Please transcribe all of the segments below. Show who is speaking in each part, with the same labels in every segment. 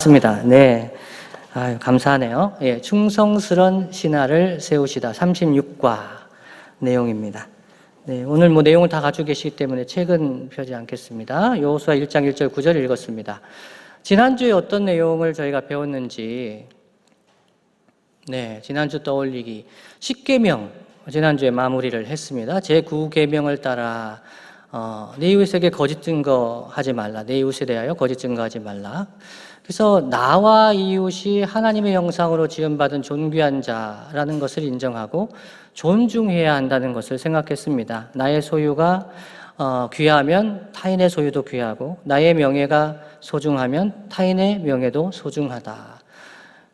Speaker 1: 맞습니다. 네. 아유, 감사하네요. 예, 충성스런 신하를 세우시다. 36과 내용입니다. 네, 오늘 내용을 다 가지고 계시기 때문에 책은 펴지 않겠습니다. 여호수아 1장 1절 9절 읽었습니다. 지난주에 어떤 내용을 저희가 배웠는지, 지난주 떠올리기 10계명, 지난주에 마무리를 했습니다. 제9계명을 따라 내 이웃에게 거짓 증거하지 말라. 내 이웃에 대하여 거짓 증거하지 말라. 그래서 나와 이웃이 하나님의 형상으로 지음받은 존귀한 자라는 것을 인정하고 존중해야 한다는 것을 생각했습니다. 나의 소유가 귀하면 타인의 소유도 귀하고 나의 명예가 소중하면 타인의 명예도 소중하다.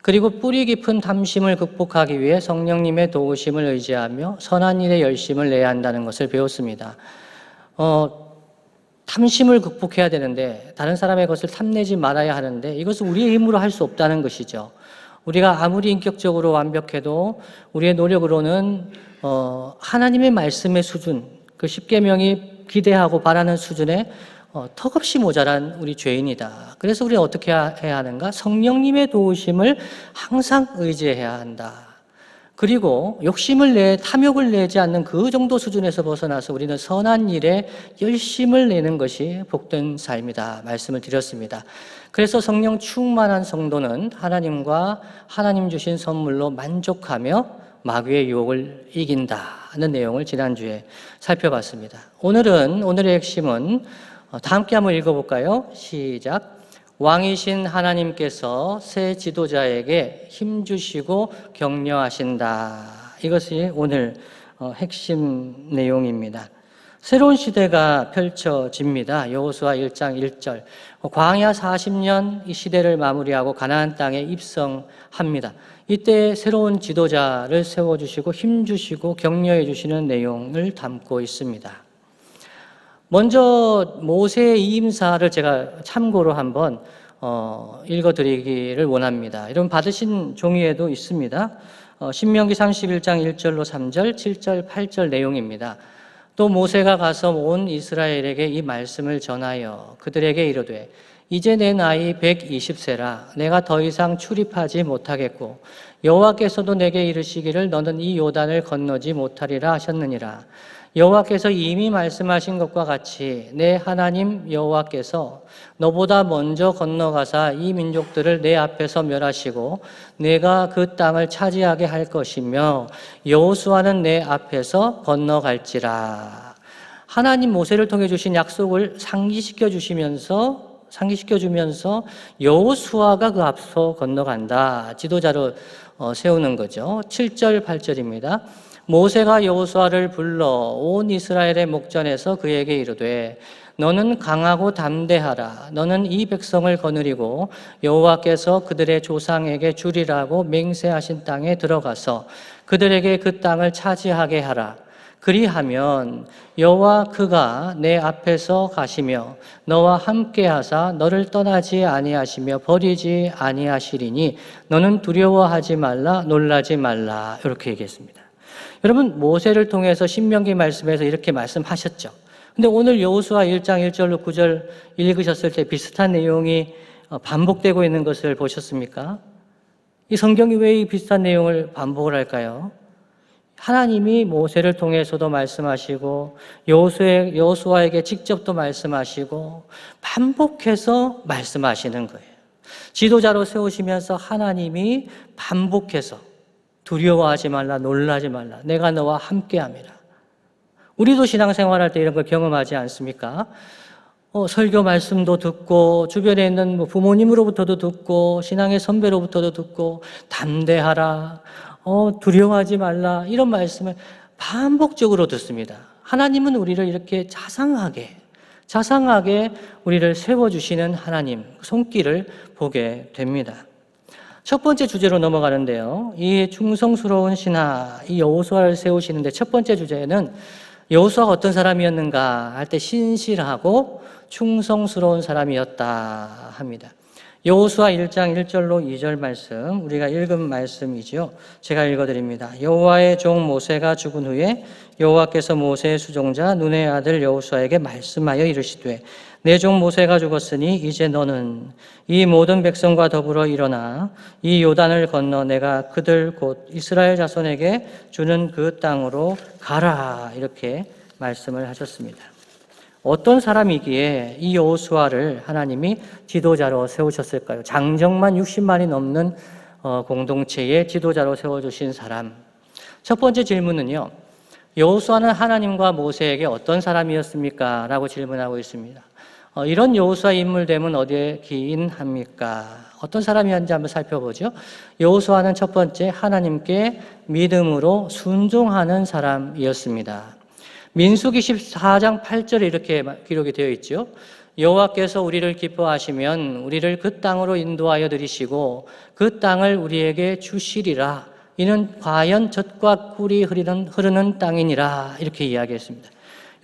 Speaker 1: 그리고 뿌리 깊은 탐심을 극복하기 위해 성령님의 도우심을 의지하며 선한 일에 열심을 내야 한다는 것을 배웠습니다. 탐심을 극복해야 되는데 다른 사람의 것을 탐내지 말아야 하는데 이것은 우리의 힘으로 할 수 없다는 것이죠. 우리가 아무리 인격적으로 완벽해도 우리의 노력으로는 하나님의 말씀의 수준, 그 10계명이 기대하고 바라는 수준에 턱없이 모자란 우리 죄인이다. 그래서 우리는 어떻게 해야 하는가? 성령님의 도우심을 항상 의지해야 한다. 그리고 탐욕을 내지 않는 그 정도 수준에서 벗어나서 우리는 선한 일에 열심을 내는 것이 복된 삶이다 말씀을 드렸습니다. 그래서 성령 충만한 성도는 하나님과 하나님 주신 선물로 만족하며 마귀의 유혹을 이긴다는 내용을 지난주에 살펴봤습니다. 오늘의 핵심은 다 함께 한번 읽어볼까요? 시작. 왕이신 하나님께서 새 지도자에게 힘주시고 격려하신다. 이것이 오늘 핵심 내용입니다. 새로운 시대가 펼쳐집니다. 여호수아 1장 1절. 광야 40년 이 시대를 마무리하고 가나안 땅에 입성합니다. 이때 새로운 지도자를 세워주시고 힘주시고 격려해 주시는 내용을 담고 있습니다. 먼저 모세의 이임사를 제가 참고로 한번 읽어드리기를 원합니다. 여러분 받으신 종이에도 있습니다. 신명기 31장 1절로 3절, 7절, 8절 내용입니다. 또 모세가 가서 온 이스라엘에게 이 말씀을 전하여 그들에게 이르되 이제 내 나이 120세라 내가 더 이상 출입하지 못하겠고 여호와께서도 내게 이르시기를 너는 이 요단을 건너지 못하리라 하셨느니라. 여호와께서 이미 말씀하신 것과 같이 내 하나님 여호와께서 너보다 먼저 건너가사 이 민족들을 내 앞에서 멸하시고 내가 그 땅을 차지하게 할 것이며 여호수아는 내 앞에서 건너갈지라. 하나님 모세를 통해 주신 약속을 상기시켜 주면서 여호수아가 그 앞서 건너간다. 지도자로 세우는 거죠. 7절 8절입니다. 모세가 여호수아를 불러 온 이스라엘의 목전에서 그에게 이르되 너는 강하고 담대하라. 너는 이 백성을 거느리고 여호와께서 그들의 조상에게 주리라고 맹세하신 땅에 들어가서 그들에게 그 땅을 차지하게 하라. 그리하면 여호와 그가 내 앞에서 가시며 너와 함께 하사 너를 떠나지 아니하시며 버리지 아니하시리니 너는 두려워하지 말라 놀라지 말라. 이렇게 얘기했습니다. 여러분 모세를 통해서 신명기 말씀에서 이렇게 말씀하셨죠. 근데 오늘 여호수아 1장 1절로 9절 읽으셨을 때 비슷한 내용이 반복되고 있는 것을 보셨습니까? 이 성경이 왜 이 비슷한 내용을 반복을 할까요? 하나님이 모세를 통해서도 말씀하시고 여호수아에게 직접도 말씀하시고 반복해서 말씀하시는 거예요. 지도자로 세우시면서 하나님이 반복해서 두려워하지 말라, 놀라지 말라. 내가 너와 함께함이라. 우리도 신앙생활할 때 이런 걸 경험하지 않습니까? 설교 말씀도 듣고 주변에 있는 부모님으로부터도 듣고 신앙의 선배로부터도 듣고 담대하라, 두려워하지 말라 이런 말씀을 반복적으로 듣습니다. 하나님은 우리를 이렇게 자상하게 우리를 세워주시는 하나님 손길을 보게 됩니다. 첫 번째 주제로 넘어가는데요. 이 충성스러운 신하, 이 여호수아를 세우시는데 첫 번째 주제는 여호수아가 어떤 사람이었는가 할 때 신실하고 충성스러운 사람이었다 합니다. 여호수아 1장 1절로 2절 말씀, 우리가 읽은 말씀이죠. 제가 읽어드립니다. 여호와의 종 모세가 죽은 후에 여호와께서 모세의 수종자 눈의 아들 여호수아에게 말씀하여 이르시되 내 종 모세가 죽었으니 이제 너는 이 모든 백성과 더불어 일어나 이 요단을 건너 내가 그들 곧 이스라엘 자손에게 주는 그 땅으로 가라. 이렇게 말씀을 하셨습니다. 어떤 사람이기에 이 여호수아를 하나님이 지도자로 세우셨을까요? 장정만 60만이 넘는 공동체의 지도자로 세워주신 사람. 첫 번째 질문은요, 여호수아는 하나님과 모세에게 어떤 사람이었습니까? 라고 질문하고 있습니다. 이런 여호수아 인물됨은 어디에 기인합니까? 어떤 사람이었는지 한번 살펴보죠. 여호수아는 첫 번째 하나님께 믿음으로 순종하는 사람이었습니다. 민수기 14장 8절에 이렇게 기록이 되어 있죠. 여호와께서 우리를 기뻐하시면 우리를 그 땅으로 인도하여 들이시고 그 땅을 우리에게 주시리라. 이는 과연 젖과 꿀이 흐르는 땅이니라. 이렇게 이야기했습니다.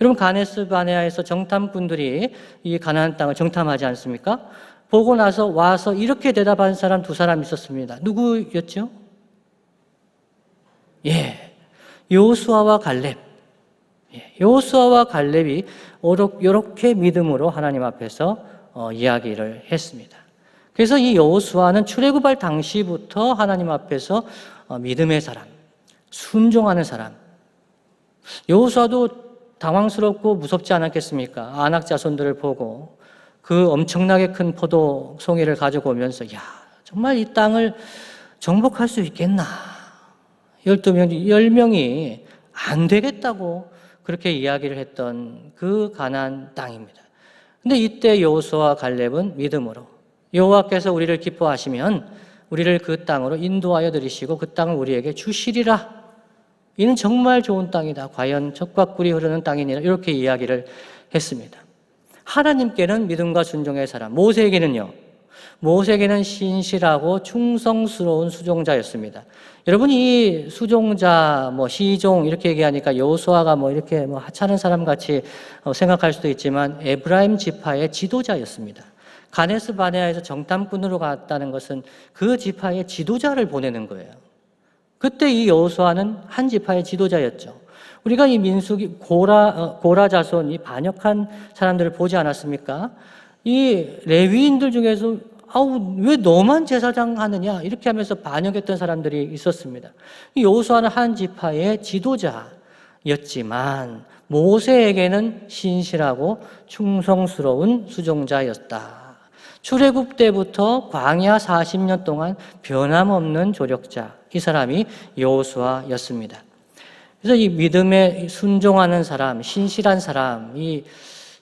Speaker 1: 여러분, 가데스 바네아에서 정탐꾼들이 이 가나안 땅을 정탐하지 않습니까? 보고 나서 와서 이렇게 대답한 사람 두 사람 있었습니다. 누구였죠? 여호수아와 갈렙. 여호수아와 갈렙이 이렇게 믿음으로 하나님 앞에서 이야기를 했습니다. 그래서 이 여호수아는 출애굽할 당시부터 하나님 앞에서 믿음의 사람, 순종하는 사람. 여호수아도 당황스럽고 무섭지 않았겠습니까? 아낙 자손들을 보고 그 엄청나게 큰 포도 송이를 가지고 오면서 정말 이 땅을 정복할 수 있겠나? 10명이 안 되겠다고 그렇게 이야기를 했던 그 가나안 땅입니다. 근데 이때 여호수아와 갈렙은 믿음으로 여호와께서 우리를 기뻐하시면 우리를 그 땅으로 인도하여 들이시고 그 땅을 우리에게 주시리라. 이는 정말 좋은 땅이다. 과연 젖과 꿀이 흐르는 땅이니라. 이렇게 이야기를 했습니다. 하나님께는 믿음과 순종의 사람, 모세에게는요. 모세에게는 신실하고 충성스러운 수종자였습니다. 여러분, 이 수종자, 시종 이렇게 얘기하니까 여호수아가 이렇게 하찮은 사람 같이 생각할 수도 있지만 에브라임 지파의 지도자였습니다. 가데스 바네아에서 정탐꾼으로 갔다는 것은 그 지파의 지도자를 보내는 거예요. 그때 이 여호수아는 한 지파의 지도자였죠. 우리가 이 민수기 고라 자손 이 반역한 사람들을 보지 않았습니까? 이 레위인들 중에서 왜 너만 제사장 하느냐 이렇게 하면서 반역했던 사람들이 있었습니다. 이 여호수아는 한 지파의 지도자였지만 모세에게는 신실하고 충성스러운 수종자였다. 출애굽 때부터 광야 40년 동안 변함없는 조력자, 이 사람이 여호수아였습니다. 그래서 이 믿음에 순종하는 사람, 신실한 사람, 이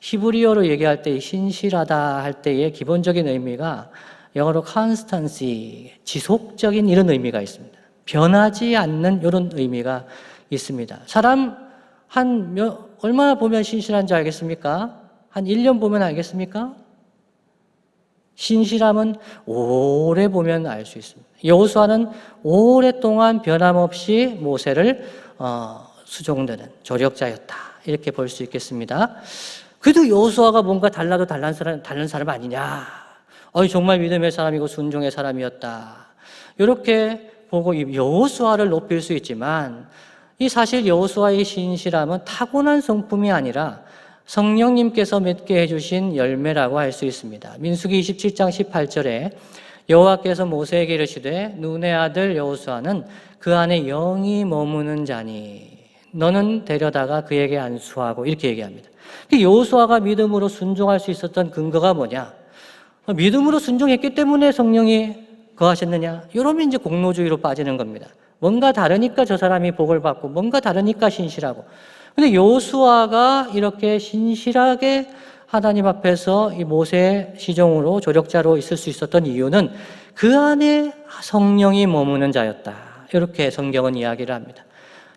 Speaker 1: 히브리어로 얘기할 때 신실하다 할 때의 기본적인 의미가 영어로 constancy, 지속적인 이런 의미가 있습니다. 변하지 않는 이런 의미가 있습니다. 사람 얼마나 보면 신실한지 알겠습니까? 한 1년 보면 알겠습니까? 신실함은 오래 보면 알 수 있습니다. 여호수아는 오랫동안 변함없이 모세를 수종되는 조력자였다. 이렇게 볼 수 있겠습니다. 그래도 여호수아가 뭔가 달라도 다른 사람 아니냐. 정말 믿음의 사람이고 순종의 사람이었다. 이렇게 보고 여호수아를 높일 수 있지만 이 사실 여호수아의 신실함은 타고난 성품이 아니라 성령님께서 맺게 해주신 열매라고 할 수 있습니다. 민수기 27장 18절에 여호와께서 모세에게 이르시되 눈의 아들 여호수아는 그 안에 영이 머무는 자니 너는 데려다가 그에게 안수하고 이렇게 얘기합니다. 여호수아가 믿음으로 순종할 수 있었던 근거가 뭐냐? 믿음으로 순종했기 때문에 성령이 거하셨느냐? 이러면 이제 공로주의로 빠지는 겁니다. 뭔가 다르니까 저 사람이 복을 받고 뭔가 다르니까 신실하고. 근데 여호수아가 이렇게 신실하게 하나님 앞에서 이 모세의 시종으로 조력자로 있을 수 있었던 이유는 그 안에 성령이 머무는 자였다. 이렇게 성경은 이야기를 합니다.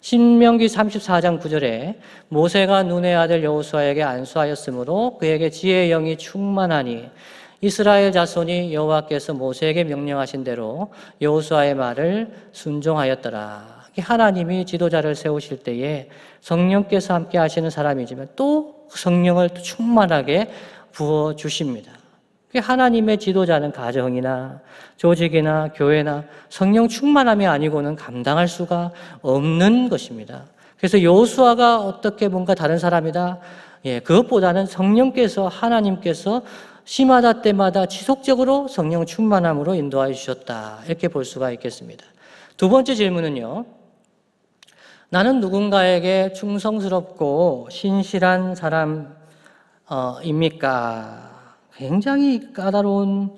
Speaker 1: 신명기 34장 9절에 모세가 눈의 아들 여호수아에게 안수하였으므로 그에게 지혜의 영이 충만하니 이스라엘 자손이 여호와께서 모세에게 명령하신 대로 여호수아의 말을 순종하였더라. 하나님이 지도자를 세우실 때에 성령께서 함께 하시는 사람이지만 또 성령을 충만하게 부어주십니다. 하나님의 지도자는 가정이나 조직이나 교회나 성령 충만함이 아니고는 감당할 수가 없는 것입니다. 그래서 여호수아가 어떻게 뭔가 다른 사람이다? 그것보다는 성령께서 하나님께서 시마다 때마다 지속적으로 성령 충만함으로 인도하여 주셨다. 이렇게 볼 수가 있겠습니다. 두 번째 질문은요. 나는 누군가에게 충성스럽고 신실한 사람입니까? 굉장히 까다로운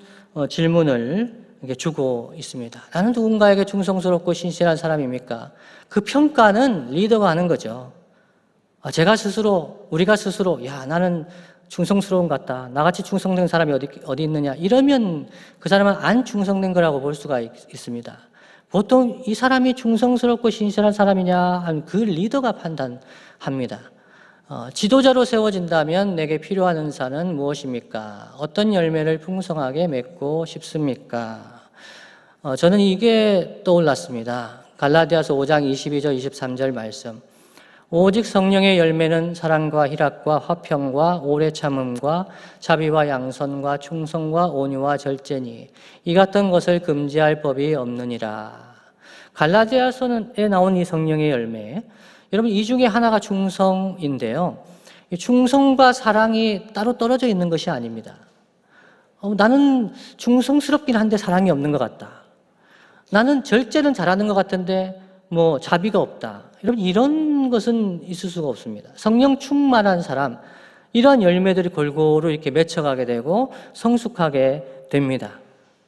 Speaker 1: 질문을 주고 있습니다. 나는 누군가에게 충성스럽고 신실한 사람입니까? 그 평가는 리더가 하는 거죠. 우리가 스스로, 나는 충성스러운 것 같다. 나같이 충성된 사람이 어디 있느냐. 이러면 그 사람은 안 충성된 거라고 볼 수가 있습니다. 보통 이 사람이 충성스럽고 신실한 사람이냐 하면 그 리더가 판단합니다. 지도자로 세워진다면 내게 필요한 은사는 무엇입니까? 어떤 열매를 풍성하게 맺고 싶습니까? 저는 이게 떠올랐습니다. 갈라디아서 5장 22절 23절 말씀. 오직 성령의 열매는 사랑과 희락과 화평과 오래 참음과 자비와 양선과 충성과 온유와 절제니 이 같은 것을 금지할 법이 없느니라. 갈라디아서에 나온 이 성령의 열매, 여러분 이 중에 하나가 충성인데요. 이 충성과 사랑이 따로 떨어져 있는 것이 아닙니다. 나는 충성스럽긴 한데 사랑이 없는 것 같다. 나는 절제는 잘하는 것 같은데 자비가 없다. 여러분 이런 것은 있을 수가 없습니다. 성령 충만한 사람, 이러한 열매들이 골고루 이렇게 맺혀가게 되고 성숙하게 됩니다.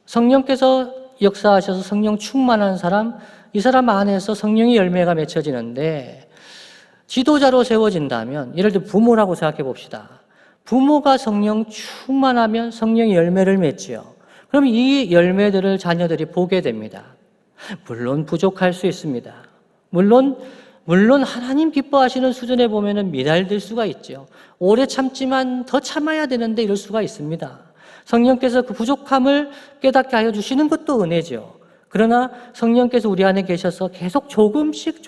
Speaker 1: 성령께서 역사하셔서 성령 충만한 사람, 이 사람 안에서 성령의 열매가 맺혀지는데 지도자로 세워진다면, 예를 들어 부모라고 생각해 봅시다. 부모가 성령 충만하면 성령의 열매를 맺지요. 그럼 이 열매들을 자녀들이 보게 됩니다. 물론 부족할 수 있습니다. 물론 하나님 기뻐하시는 수준에 보면은 미달될 수가 있죠. 오래 참지만 더 참아야 되는데 이럴 수가 있습니다. 성령께서 그 부족함을 깨닫게 하여 주시는 것도 은혜죠. 그러나 성령께서 우리 안에 계셔서 계속 조금씩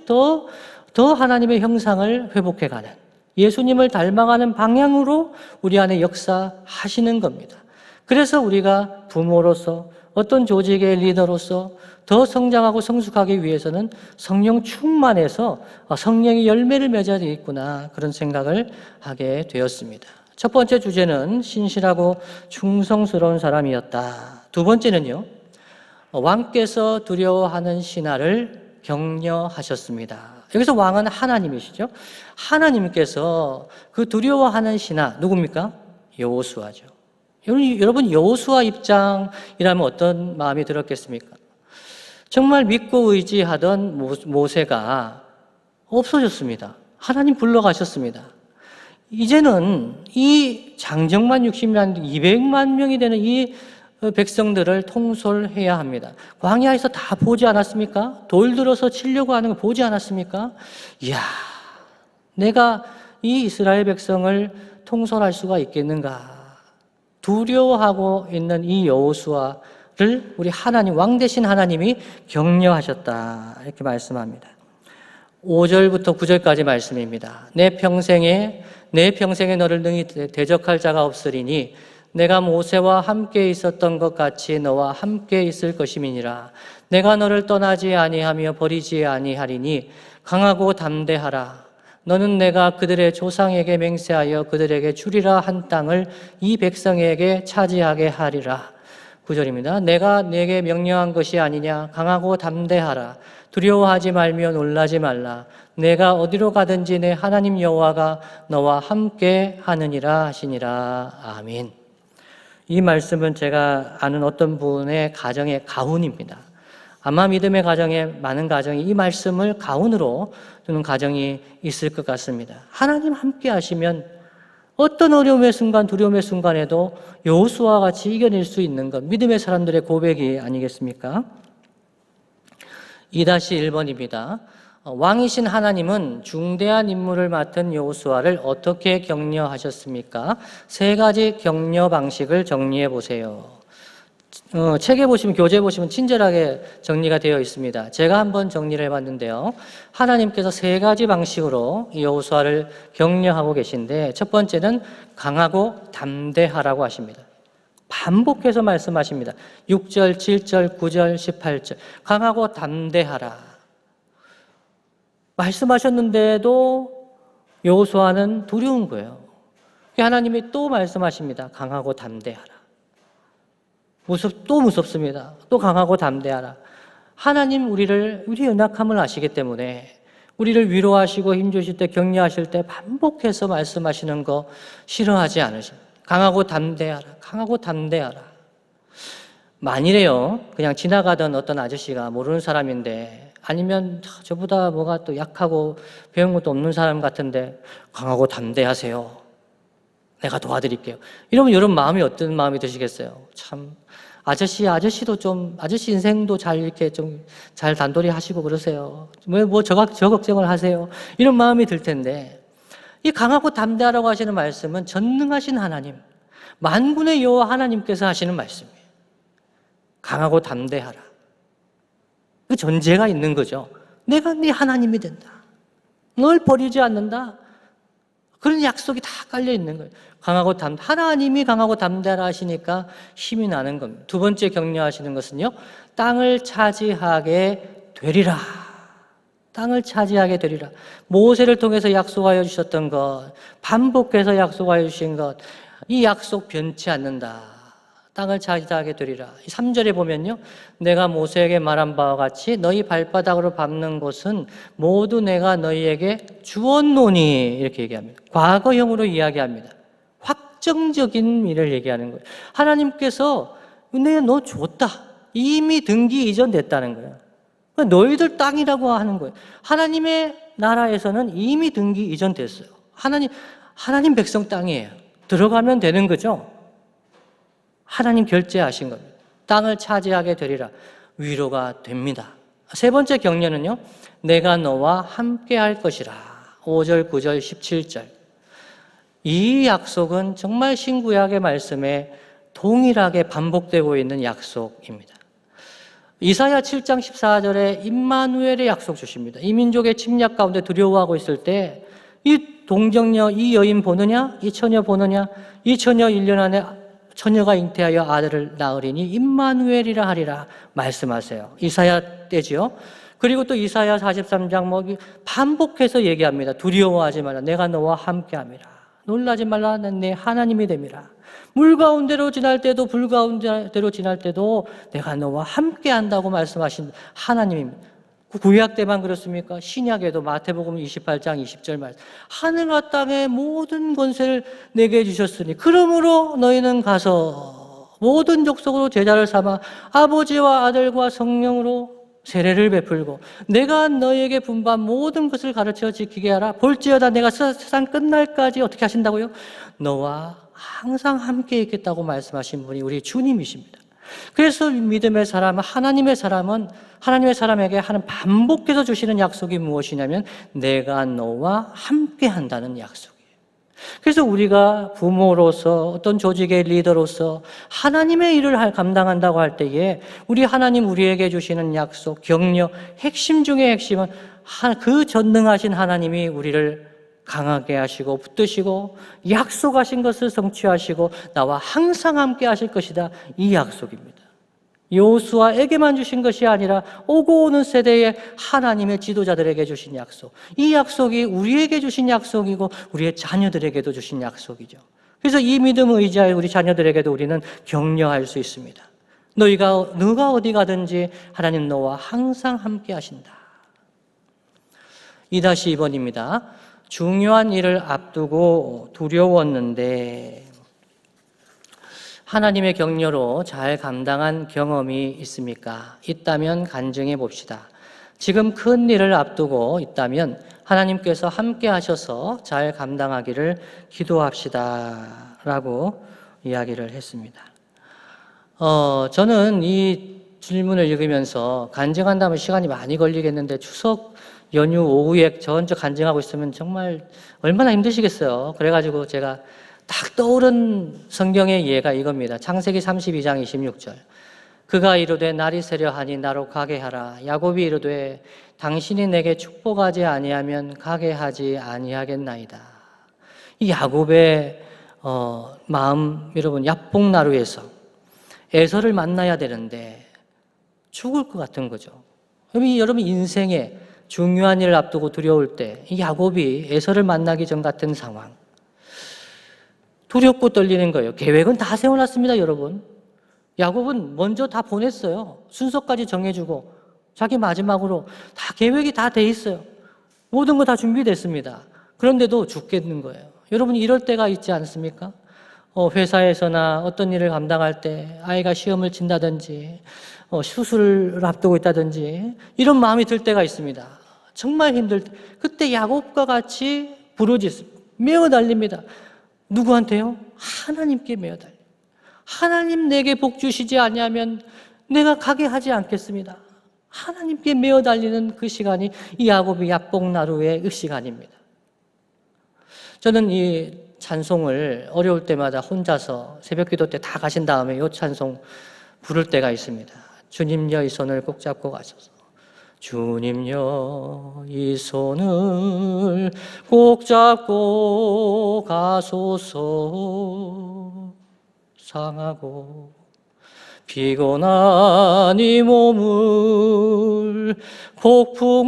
Speaker 1: 더 하나님의 형상을 회복해가는, 예수님을 닮아가는 방향으로 우리 안에 역사하시는 겁니다. 그래서 우리가 부모로서, 어떤 조직의 리더로서 더 성장하고 성숙하기 위해서는 성령 충만해서 성령의 열매를 맺어야 되겠구나, 그런 생각을 하게 되었습니다. 첫 번째 주제는 신실하고 충성스러운 사람이었다. 두 번째는요, 왕께서 두려워하는 신하를 격려하셨습니다. 여기서 왕은 하나님이시죠. 하나님께서 그 두려워하는 신하, 누굽니까? 여호수아죠. 여러분 여호수아 입장이라면 어떤 마음이 들었겠습니까? 정말 믿고 의지하던 모세가 없어졌습니다. 하나님 불러가셨습니다. 이제는 이 장정만 60만, 200만 명이 되는 이 백성들을 통솔해야 합니다. 광야에서 다 보지 않았습니까? 돌 들어서 치려고 하는 거 보지 않았습니까? 이야, 내가 이 이스라엘 백성을 통솔할 수가 있겠는가? 두려워하고 있는 이 여호수아를 우리 하나님, 왕 대신 하나님이 격려하셨다, 이렇게 말씀합니다. 5절부터 9절까지 말씀입니다. 내 평생에 너를 능히 대적할 자가 없으리니 내가 모세와 함께 있었던 것 같이 너와 함께 있을 것임이니라. 내가 너를 떠나지 아니하며 버리지 아니하리니 강하고 담대하라. 너는 내가 그들의 조상에게 맹세하여 그들에게 주리라 한 땅을 이 백성에게 차지하게 하리라. 9절입니다. 내가 내게 명령한 것이 아니냐. 강하고 담대하라. 두려워하지 말며 놀라지 말라. 내가 어디로 가든지 내 하나님 여호와가 너와 함께 하느니라 하시니라. 아멘. 이 말씀은 제가 아는 어떤 분의 가정의 가훈입니다. 아마 믿음의 가정에, 많은 가정이 이 말씀을 가훈으로 두는 가정이 있을 것 같습니다. 하나님 함께 하시면 어떤 어려움의 순간, 두려움의 순간에도 여호수아와 같이 이겨낼 수 있는 것, 믿음의 사람들의 고백이 아니겠습니까? 2-1번입니다. 왕이신 하나님은 중대한 임무를 맡은 여호수아를 어떻게 격려하셨습니까? 3가지 격려 방식을 정리해 보세요. 책에 보시면, 교재에 보시면 친절하게 정리가 되어 있습니다. 제가 한번 정리를 해봤는데요. 하나님께서 3가지 방식으로 여호수아를 격려하고 계신데, 첫 번째는 강하고 담대하라고 하십니다. 반복해서 말씀하십니다. 6절, 7절, 9절, 18절. 강하고 담대하라. 말씀하셨는데도 여호수아는 두려운 거예요. 하나님이 또 말씀하십니다. 강하고 담대하라. 또 무섭습니다. 또 강하고 담대하라. 하나님 우리의 연약함을 아시기 때문에 우리를 위로하시고 힘주실 때, 격려하실 때 반복해서 말씀하시는 거 싫어하지 않으십니다. 강하고 담대하라. 강하고 담대하라. 만일에요, 그냥 지나가던 어떤 아저씨가 모르는 사람인데, 아니면 저보다 뭐가 또 약하고 배운 것도 없는 사람 같은데 강하고 담대하세요. 내가 도와드릴게요. 이러면 이런 마음이 어떤 마음이 드시겠어요? 참 아저씨도 좀 아저씨 인생도 잘 이렇게 좀 잘 단돌이 하시고 그러세요. 저 걱정을 하세요. 이런 마음이 들 텐데, 이 강하고 담대하라고 하시는 말씀은 전능하신 하나님, 만군의 여호와 하나님께서 하시는 말씀이에요. 강하고 담대하라. 그 전제가 있는 거죠. 내가 네 하나님이 된다. 널 버리지 않는다. 그런 약속이 다 깔려 있는 거예요. 하나님이 강하고 담대하라 하시니까 힘이 나는 겁니다. 두 번째 격려하시는 것은요, 땅을 차지하게 되리라. 땅을 차지하게 되리라. 모세를 통해서 약속하여 주셨던 것, 반복해서 약속하여 주신 것, 이 약속 변치 않는다. 땅을 차지하게 되리라. 3절에 보면요, 내가 모세에게 말한 바와 같이 너희 발바닥으로 밟는 곳은 모두 내가 너희에게 주었노니, 이렇게 얘기합니다. 과거형으로 이야기합니다. 확정적인 일을 얘기하는 거예요. 하나님께서 내가 너 줬다. 이미 등기 이전됐다는 거예요. 너희들 땅이라고 하는 거예요. 하나님의 나라에서는 이미 등기 이전됐어요. 하나님 백성 땅이에요. 들어가면 되는 거죠. 하나님 결제하신 겁니다. 땅을 차지하게 되리라. 위로가 됩니다. 세 번째 격려는요, 내가 너와 함께 할 것이라. 5절, 9절, 17절. 이 약속은 정말 신구약의 말씀에 동일하게 반복되고 있는 약속입니다. 이사야 7장 14절에 임마누엘의 약속 주십니다. 이 민족의 침략 가운데 두려워하고 있을 때 이 동정녀, 이 여인 보느냐? 이 처녀 보느냐? 이 처녀 1년 안에 처녀가 잉태하여 아들을 낳으리니 임마누엘이라 하리라 말씀하세요. 이사야 때지요. 그리고 또 이사야 43장 반복해서 얘기합니다. 두려워하지 말라. 내가 너와 함께함이라. 놀라지 말라. 난 내 하나님이 됨이라. 물 가운데로 지날 때도 불 가운데로 지날 때도 내가 너와 함께한다고 말씀하신 하나님입니다. 구약 때만 그렇습니까? 신약에도 마태복음 28장 20절 말씀, 하늘과 땅의 모든 권세를 내게 주셨으니 그러므로 너희는 가서 모든 족속으로 제자를 삼아 아버지와 아들과 성령으로 세례를 베풀고 내가 너희에게 분부한 모든 것을 가르쳐 지키게 하라. 볼지어다 내가 세상 끝날까지 어떻게 하신다고요? 너와 항상 함께 있겠다고 말씀하신 분이 우리 주님이십니다. 그래서 믿음의 사람, 하나님의 사람에게 하는 반복해서 주시는 약속이 무엇이냐면 내가 너와 함께 한다는 약속이에요. 그래서 우리가 부모로서 어떤 조직의 리더로서 하나님의 일을 감당한다고 할 때에 우리 하나님 우리에게 주시는 약속, 격려, 핵심 중의 핵심은 그 전능하신 하나님이 우리를 강하게 하시고 붙드시고 약속하신 것을 성취하시고 나와 항상 함께 하실 것이다. 이 약속입니다. 여호수아에게만 주신 것이 아니라 오고 오는 세대의 하나님의 지도자들에게 주신 약속. 이 약속이 우리에게 주신 약속이고 우리의 자녀들에게도 주신 약속이죠. 그래서 이 믿음을 의지하여 우리 자녀들에게도 우리는 격려할 수 있습니다. 너가 어디 가든지 하나님 너와 항상 함께 하신다. 2-2번입니다. 중요한 일을 앞두고 두려웠는데 하나님의 격려로 잘 감당한 경험이 있습니까? 있다면 간증해 봅시다. 지금 큰 일을 앞두고 있다면 하나님께서 함께 하셔서 잘 감당하기를 기도합시다 라고 이야기를 했습니다. 저는 이 질문을 읽으면서 간증한다면 시간이 많이 걸리겠는데 추석 연휴 오후에 저 혼자 간증하고 있으면 정말 얼마나 힘드시겠어요. 그래가지고 제가 딱 떠오른 성경의 예가 이겁니다. 창세기 32장 26절. 그가 이르되 날이 새려하니 나로 가게 하라. 야곱이 이르되 당신이 내게 축복하지 아니하면 가게 하지 아니하겠나이다. 이 야곱의 마음, 여러분, 야복나루에서 에서를 만나야 되는데 죽을 것 같은 거죠. 여러분 인생에 중요한 일을 앞두고 두려울 때 이 야곱이 에서를 만나기 전 같은 상황, 두렵고 떨리는 거예요. 계획은 다 세워놨습니다, 여러분. 야곱은 먼저 다 보냈어요. 순서까지 정해주고 자기 마지막으로 다 계획이 다 돼 있어요. 모든 거 다 준비됐습니다. 그런데도 죽겠는 거예요. 여러분 이럴 때가 있지 않습니까? 회사에서나 어떤 일을 감당할 때 아이가 시험을 친다든지 수술을 앞두고 있다든지 이런 마음이 들 때가 있습니다. 정말 힘들 때 그때 야곱과 같이 부르짖습니다. 메어 달립니다. 누구한테요? 하나님께 메어 달립니다. 하나님 내게 복 주시지 아니하면 내가 가게 하지 않겠습니다. 하나님께 메어 달리는 그 시간이 이 야곱의 약복나루의 그 시간입니다. 저는 이 찬송을 어려울 때마다 혼자서 새벽기도 때 다 가신 다음에 이 찬송 부를 때가 있습니다. 주님여 이 손을 꼭 잡고 가소서. 주님여 이 손을 꼭 잡고 가소서. 상하고 피곤한 이 몸을 폭풍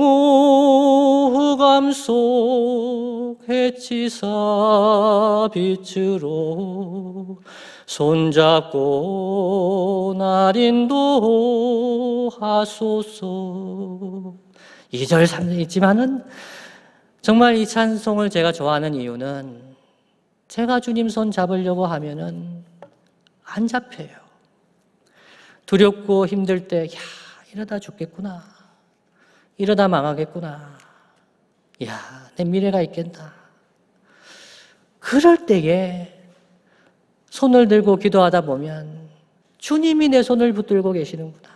Speaker 1: 흑암 속 해치사 빛으로 손잡고 날 인도하소서. 2절 3절 있지만은 정말 이 찬송을 제가 좋아하는 이유는 제가 주님 손 잡으려고 하면은 안 잡혀요. 두렵고 힘들 때, 이러다 죽겠구나. 이러다 망하겠구나. 내 미래가 있겠나. 그럴 때에 손을 들고 기도하다 보면 주님이 내 손을 붙들고 계시는구나.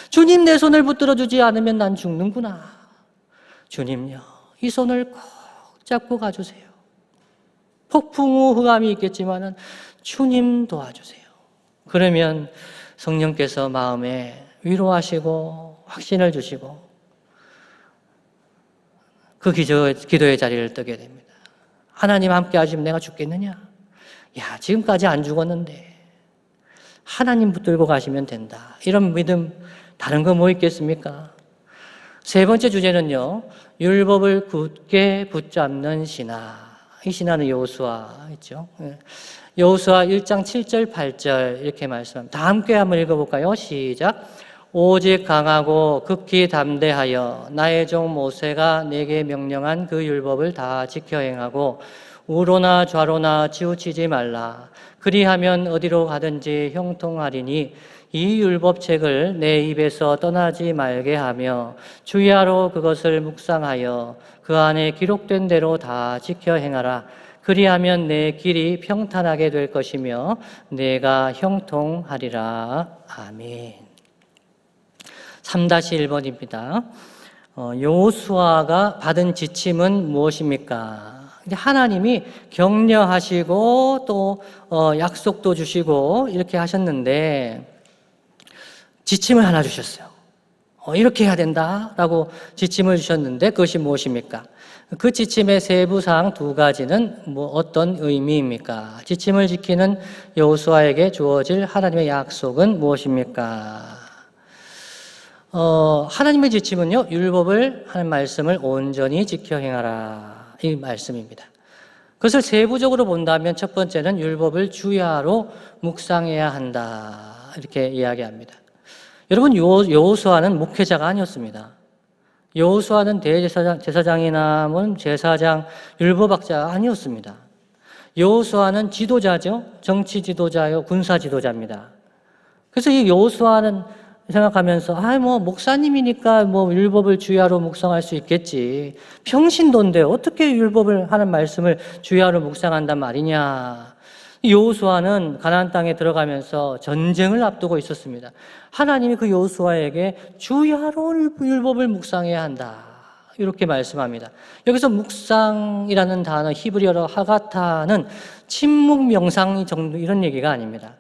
Speaker 1: 주님 내 손을 붙들어 주지 않으면 난 죽는구나. 주님요, 이 손을 꼭 잡고 가주세요. 폭풍우 흑암이 있겠지만은 주님 도와주세요. 그러면 성령께서 마음에 위로하시고 확신을 주시고 그 기도의 자리를 뜨게 됩니다. 하나님 함께 하시면 내가 죽겠느냐? 지금까지 안 죽었는데 하나님 붙들고 가시면 된다. 이런 믿음 다른 거 뭐 있겠습니까? 세 번째 주제는요, 율법을 굳게 붙잡는 신하. 이 신하는 여호수아 있죠. 여호수아 1장 7절 8절 이렇게 말씀합니다. 다 함께 한번 읽어볼까요? 시작. 오직 강하고 극히 담대하여 나의 종 모세가 내게 명령한 그 율법을 다 지켜 행하고 우로나 좌로나 치우치지 말라. 그리하면 어디로 가든지 형통하리니 이 율법책을 내 입에서 떠나지 말게 하며 주야로 그것을 묵상하여 그 안에 기록된 대로 다 지켜 행하라. 그리하면 내 길이 평탄하게 될 것이며 내가 형통하리라. 아멘. 3-1번입니다. 여호수아가 받은 지침은 무엇입니까? 하나님이 격려하시고 또 약속도 주시고 이렇게 하셨는데 지침을 하나 주셨어요. 이렇게 해야 된다라고 지침을 주셨는데 그것이 무엇입니까? 그 지침의 세부사항 2가지는 어떤 의미입니까? 지침을 지키는 여호수아에게 주어질 하나님의 약속은 무엇입니까? 하나님의 지침은요, 율법을 하는 말씀을 온전히 지켜 행하라, 이 말씀입니다. 그것을 세부적으로 본다면 첫 번째는 율법을 주야로 묵상해야 한다, 이렇게 이야기합니다. 여러분, 여호수아는 목회자가 아니었습니다. 여호수아는 대제사장이나 제사장, 율법학자가 아니었습니다. 여호수아는 지도자죠. 정치 지도자요, 군사 지도자입니다. 그래서 이 여호수아는 생각하면서 목사님이니까 율법을 주야로 묵상할 수 있겠지. 평신도인데 어떻게 율법을 하는 말씀을 주야로 묵상한단 말이냐. 여호수아는 가나안 땅에 들어가면서 전쟁을 앞두고 있었습니다. 하나님이 그 여호수아에게 주야로 율법을 묵상해야 한다, 이렇게 말씀합니다. 여기서 묵상이라는 단어, 히브리어로 하가타는 침묵 명상 정도 이런 얘기가 아닙니다.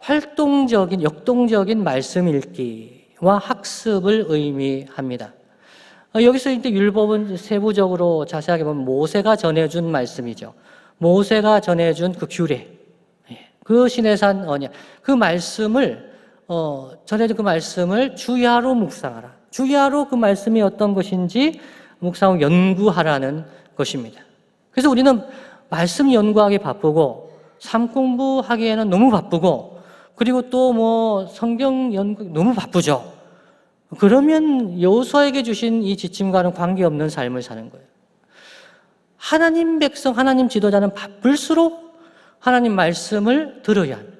Speaker 1: 활동적인, 역동적인 말씀 읽기와 학습을 의미합니다. 여기서 이제 율법은 세부적으로 자세하게 보면 모세가 전해준 말씀이죠. 모세가 전해준 그 규례, 그 시내산 언약, 그 말씀을 전해진 그 말씀을 주야로 묵상하라. 주야로 그 말씀이 어떤 것인지 묵상하고 연구하라는 것입니다. 그래서 우리는 말씀 연구하기 바쁘고 삶 공부하기에는 너무 바쁘고 그리고 또 뭐 성경 연구 너무 바쁘죠. 그러면 여호수아에게 주신 이 지침과는 관계없는 삶을 사는 거예요. 하나님 백성, 하나님 지도자는 바쁠수록 하나님 말씀을 들어야 합니다.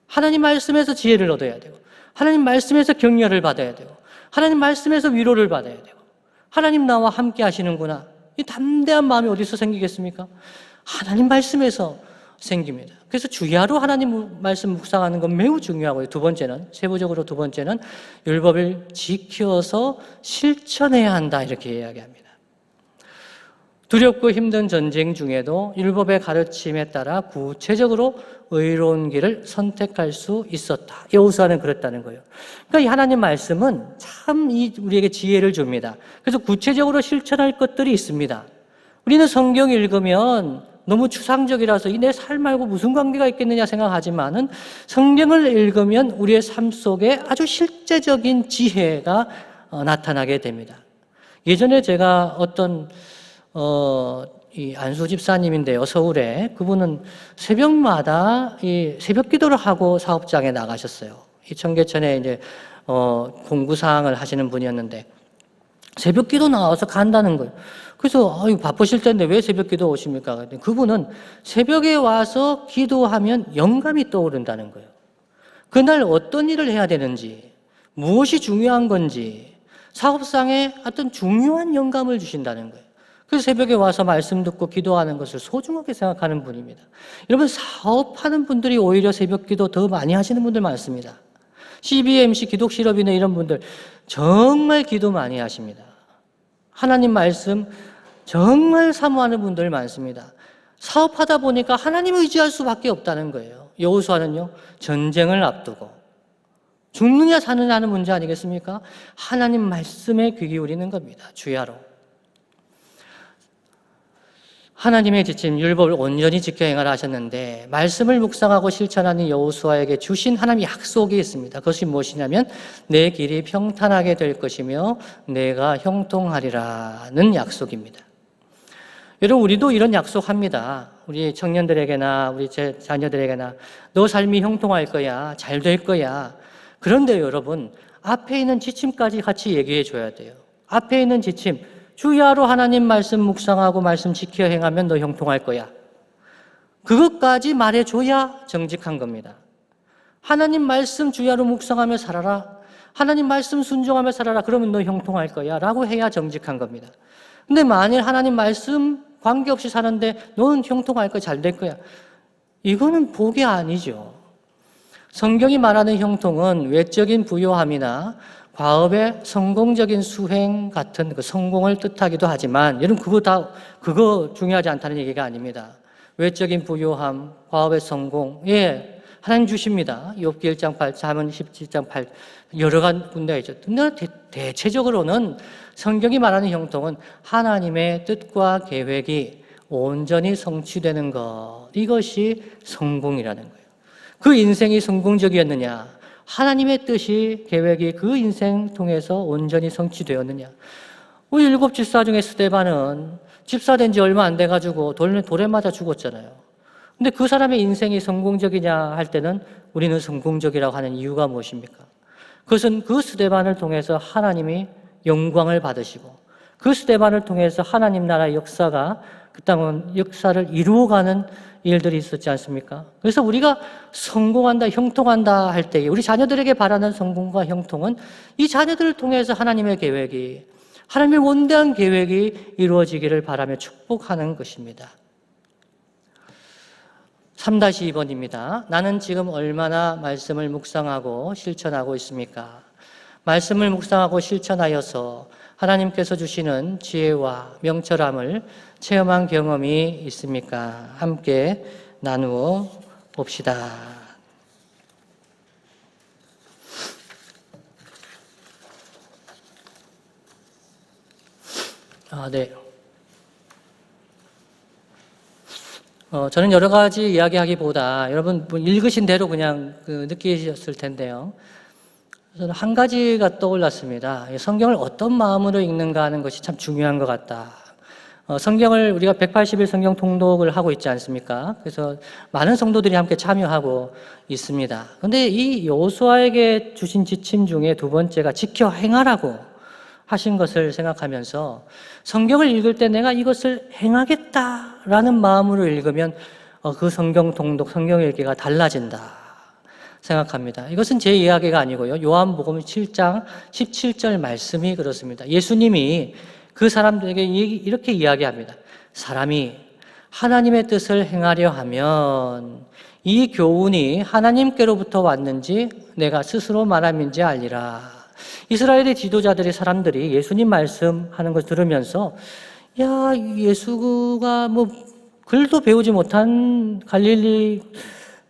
Speaker 1: 하나님 말씀에서 지혜를 얻어야 되고 하나님 말씀에서 격려를 받아야 되고 하나님 말씀에서 위로를 받아야 되고 하나님 나와 함께 하시는구나. 이 담대한 마음이 어디서 생기겠습니까? 하나님 말씀에서 생깁니다. 그래서 주야로 하나님 말씀 묵상하는 건 매우 중요하고요. 세부적으로 두 번째는 율법을 지켜서 실천해야 한다 이렇게 이야기합니다. 두렵고 힘든 전쟁 중에도 율법의 가르침에 따라 구체적으로 의로운 길을 선택할 수 있었다. 여호수아는 그랬다는 거예요. 그러니까 이 하나님 말씀은 참 우리에게 지혜를 줍니다. 그래서 구체적으로 실천할 것들이 있습니다. 우리는 성경 읽으면 너무 추상적이라서 내 삶하고 무슨 관계가 있겠느냐 생각하지만은 성경을 읽으면 우리의 삶 속에 아주 실제적인 지혜가 나타나게 됩니다. 예전에 제가 어떤 이 안수 집사님인데요, 서울에. 그분은 새벽마다 이 새벽 기도를 하고 사업장에 나가셨어요. 이 청계천에 이제 공구사항을 하시는 분이었는데 새벽 기도 나와서 간다는 거예요. 그래서 바쁘실 텐데 왜 새벽 기도 오십니까? 그분은 새벽에 와서 기도하면 영감이 떠오른다는 거예요. 그날 어떤 일을 해야 되는지, 무엇이 중요한 건지, 사업상에 어떤 중요한 영감을 주신다는 거예요. 그래서 새벽에 와서 말씀 듣고 기도하는 것을 소중하게 생각하는 분입니다. 여러분, 사업하는 분들이 오히려 새벽 기도 더 많이 하시는 분들 많습니다. CBMC, 기독실업이나 이런 분들 정말 기도 많이 하십니다. 하나님 말씀 정말 사모하는 분들 많습니다. 사업하다 보니까 하나님을 의지할 수밖에 없다는 거예요. 여호수아는요, 전쟁을 앞두고 죽느냐 사느냐 하는 문제 아니겠습니까? 하나님 말씀에 귀 기울이는 겁니다. 주야로. 하나님의 지침 율법을 온전히 지켜 행하라 하셨는데 말씀을 묵상하고 실천하는 여호수아에게 주신 하나님의 약속이 있습니다. 그것이 무엇이냐면 내 길이 평탄하게 될 것이며 내가 형통하리라는 약속입니다. 여러분, 우리도 이런 약속합니다. 우리 청년들에게나 우리 제 자녀들에게나 너 삶이 형통할 거야, 잘 될 거야. 그런데 여러분, 앞에 있는 지침까지 같이 얘기해 줘야 돼요. 앞에 있는 지침, 주야로 하나님 말씀 묵상하고 말씀 지켜 행하면 너 형통할 거야. 그것까지 말해줘야 정직한 겁니다. 하나님 말씀 주야로 묵상하며 살아라. 하나님 말씀 순종하며 살아라. 그러면 너 형통할 거야. 라고 해야 정직한 겁니다. 근데 만일 하나님 말씀 관계없이 사는데 너는 형통할 거야. 잘 될 거야. 이거는 복이 아니죠. 성경이 말하는 형통은 외적인 부요함이나 과업의 성공적인 수행 같은 그 성공을 뜻하기도 하지만 여러분 그거 중요하지 않다는 얘기가 아닙니다. 외적인 부요함, 과업의 성공, 하나님 주십니다. 욥기 1장 8, 잠언 17장 8 여러 군데가 있죠. 근데 대체적으로는 성경이 말하는 형통은 하나님의 뜻과 계획이 온전히 성취되는 것, 이것이 성공이라는 거예요. 그 인생이 성공적이었느냐? 하나님의 뜻이, 계획이 그 인생 통해서 온전히 성취되었느냐? 우리 7 집사 중에 스데반은 집사된 지 얼마 안 돼가지고 돌에 맞아 죽었잖아요. 근데 그 사람의 인생이 성공적이냐 할 때는 우리는 성공적이라고 하는 이유가 무엇입니까? 그것은 그 스데반을 통해서 하나님이 영광을 받으시고 그 스데반을 통해서 하나님 나라의 역사가 그 땅은 역사를 이루어가는 일들이 있었지 않습니까? 그래서 우리가 성공한다, 형통한다 할 때 우리 자녀들에게 바라는 성공과 형통은 이 자녀들을 통해서 하나님의 계획이, 하나님의 원대한 계획이 이루어지기를 바라며 축복하는 것입니다. 3-2번입니다. 나는 지금 얼마나 말씀을 묵상하고 실천하고 있습니까? 말씀을 묵상하고 실천하여서 하나님께서 주시는 지혜와 명철함을 체험한 경험이 있습니까? 함께 나누어 봅시다. 네. 저는 여러 가지 이야기하기보다 여러분 읽으신 대로 그냥 느끼셨을 텐데요. 저는 한 가지가 떠올랐습니다. 성경을 어떤 마음으로 읽는가 하는 것이 참 중요한 것 같다. 성경을 우리가 180일 성경 통독을 하고 있지 않습니까? 그래서 많은 성도들이 함께 참여하고 있습니다. 그런데 이 여호수아에게 주신 지침 중에 두 번째가 지켜 행하라고 하신 것을 생각하면서 성경을 읽을 때 내가 이것을 행하겠다라는 마음으로 읽으면 그 성경 통독, 성경 읽기가 달라진다 생각합니다. 이것은 제 이야기가 아니고요. 요한복음 7장 17절 말씀이 그렇습니다. 예수님이 그 사람들에게 이렇게 이야기합니다. 사람이 하나님의 뜻을 행하려 하면 이 교훈이 하나님께로부터 왔는지 내가 스스로 말함인지 알리라. 이스라엘의 지도자들이 사람들이 예수님 말씀하는 걸 들으면서 야, 예수가 글도 배우지 못한 갈릴리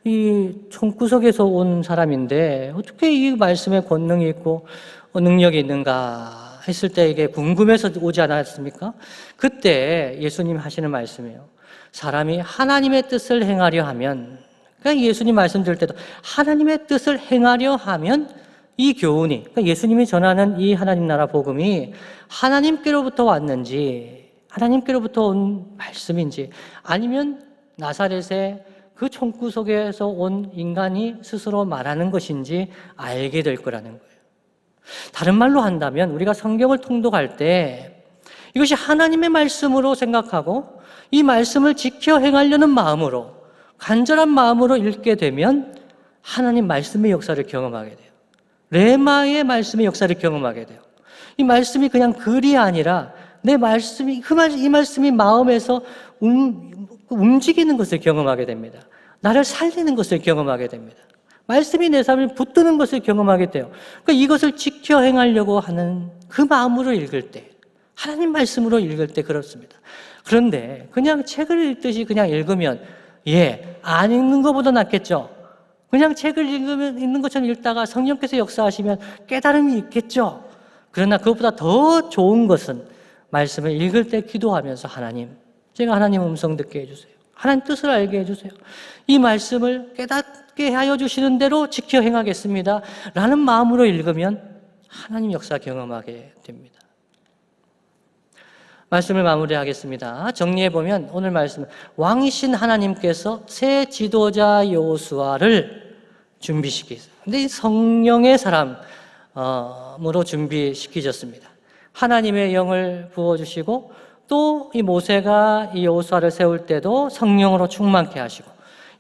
Speaker 1: 이 총구석에서 온 사람인데 어떻게 이 말씀에 권능이 있고 능력이 있는가 했을 때 이게 궁금해서 오지 않았습니까? 그때 예수님 하시는 말씀이에요. 사람이 하나님의 뜻을 행하려 하면, 그러니까 예수님 말씀 들을 때도 하나님의 뜻을 행하려 하면 이 교훈이, 그러니까 예수님이 전하는 이 하나님 나라 복음이 하나님께로부터 왔는지, 하나님께로부터 온 말씀인지, 아니면 나사렛의 그 총구석에서 온 인간이 스스로 말하는 것인지 알게 될 거라는 거예요. 다른 말로 한다면 우리가 성경을 통독할 때 이것이 하나님의 말씀으로 생각하고 이 말씀을 지켜 행하려는 마음으로, 간절한 마음으로 읽게 되면 하나님 말씀의 역사를 경험하게 돼요. 레마의 말씀의 역사를 경험하게 돼요. 이 말씀이 그냥 글이 아니라 내 말씀이, 이 말씀이 마음에서 움직이는 것을 경험하게 됩니다. 나를 살리는 것을 경험하게 됩니다. 말씀이 내 삶에 붙드는 것을 경험하게 돼요. 그러니까 이것을 지켜 행하려고 하는 그 마음으로 읽을 때, 하나님 말씀으로 읽을 때 그렇습니다. 그런데 그냥 책을 읽듯이 그냥 읽으면 안 읽는 것보다 낫겠죠. 그냥 책을 읽는 것처럼 읽다가 성령께서 역사하시면 깨달음이 있겠죠. 그러나 그것보다 더 좋은 것은 말씀을 읽을 때 기도하면서 하나님, 제가 하나님 음성 듣게 해주세요. 하나님 뜻을 알게 해주세요. 이 말씀을 깨닫게 하여 주시는 대로 지켜 행하겠습니다 라는 마음으로 읽으면 하나님 역사 경험하게 됩니다. 말씀을 마무리하겠습니다. 정리해보면 오늘 말씀, 왕이신 하나님께서 새 지도자 여호수아를 준비시키셨어요. 근데 이 성령의 사람으로 준비시키셨습니다. 하나님의 영을 부어주시고 또 이 모세가 이 여호수아를 세울 때도 성령으로 충만케 하시고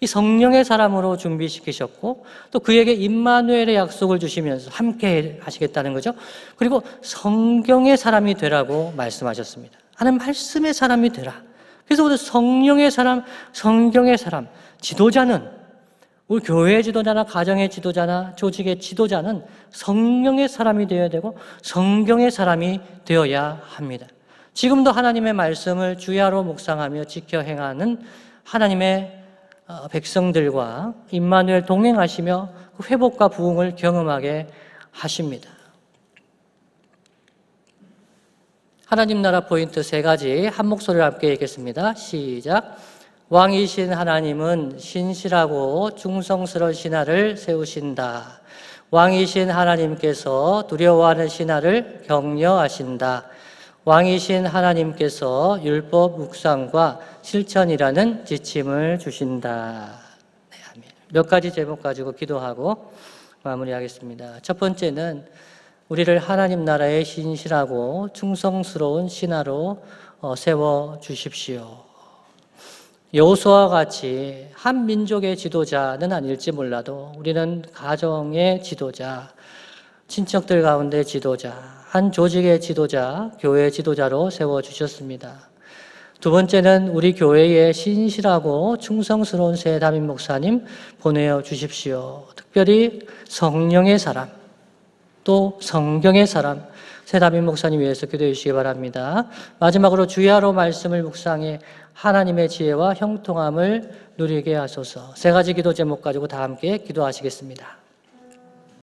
Speaker 1: 이 성령의 사람으로 준비시키셨고 또 그에게 임마누엘의 약속을 주시면서 함께 하시겠다는 거죠. 그리고 성경의 사람이 되라고 말씀하셨습니다. 하나님 말씀의 사람이 되라. 그래서 오늘 성령의 사람, 성경의 사람, 지도자는 우리 교회의 지도자나 가정의 지도자나 조직의 지도자는 성령의 사람이 되어야 되고 성경의 사람이 되어야 합니다. 지금도 하나님의 말씀을 주야로 묵상하며 지켜 행하는 하나님의 백성들과 임마누엘 동행하시며 그 회복과 부흥을 경험하게 하십니다. 하나님 나라 포인트 3가지 한 목소리로 함께 읽겠습니다. 시작. 왕이신 하나님은 신실하고 충성스러운 신하를 세우신다. 왕이신 하나님께서 두려워하는 신하를 격려하신다. 왕이신 하나님께서 율법 묵상과 실천이라는 지침을 주신다. 네, 아멘. 몇 가지 제목 가지고 기도하고 마무리하겠습니다. 첫 번째는 우리를 하나님 나라의 신실하고 충성스러운 신하로 세워 주십시오. 여호수아와 같이 한 민족의 지도자는 아닐지 몰라도 우리는 가정의 지도자, 친척들 가운데 지도자, 한 조직의 지도자, 교회의 지도자로 세워주셨습니다. 두 번째는 우리 교회에 신실하고 충성스러운 새 담임 목사님 보내어 주십시오. 특별히 성령의 사람, 또 성경의 사람, 새 담임 목사님 위해서 기도해 주시기 바랍니다. 마지막으로 주야로 말씀을 묵상해 하나님의 지혜와 형통함을 누리게 하소서. 3가지 기도 제목 가지고 다 함께 기도하시겠습니다.